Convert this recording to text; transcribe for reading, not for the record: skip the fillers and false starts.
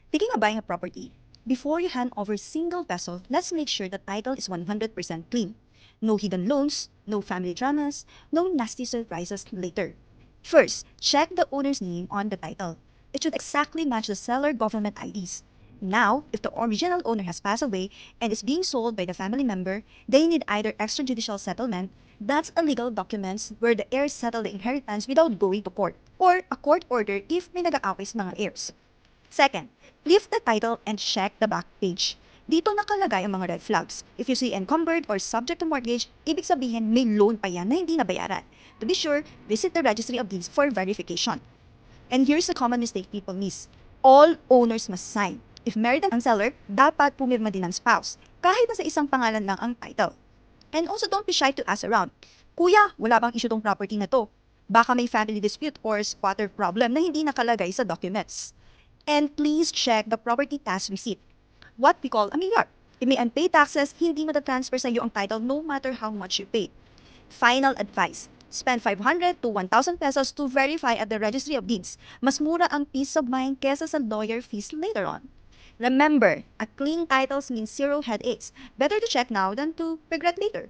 Thinking of buying a property, before you hand over single peso, let's make sure the title is 100% clean. No hidden loans, no family dramas, no nasty surprises later. First, check the owner's name on the title. It should exactly match the seller government IDs. Now, if the original owner has passed away and is being sold by the family member, they need either extrajudicial settlement, that's a legal documents where the heirs settle the inheritance without going to court, or a court order if may nag-aaway sa mga heirs. Second, lift the title and check the back page. Dito nakalagay ang mga red flags. If you see encumbered or subject to mortgage, ibig sabihin may loan pa yan na hindi nabayaran. To be sure, visit the Registry of Deeds for verification. And here's the common mistake people miss. All owners must sign. If married ang seller, dapat pumirma din ang spouse, kahit na sa isang pangalan lang ang title. And also don't be shy to ask around. Kuya, wala bang issue tong property na to? Baka may family dispute or squatter problem na hindi nakalagay sa documents. And please check the property tax receipt, what we call a MILAR. If may unpaid taxes, hindi matatransfer sa iyo ang title no matter how much you pay. Final advice, spend 500 to 1,000 pesos to verify at the Registry of Deeds. Mas mura ang peace of mind kesa sa lawyer fees later on. Remember, a clean title means zero headaches. Better to check now than to regret later.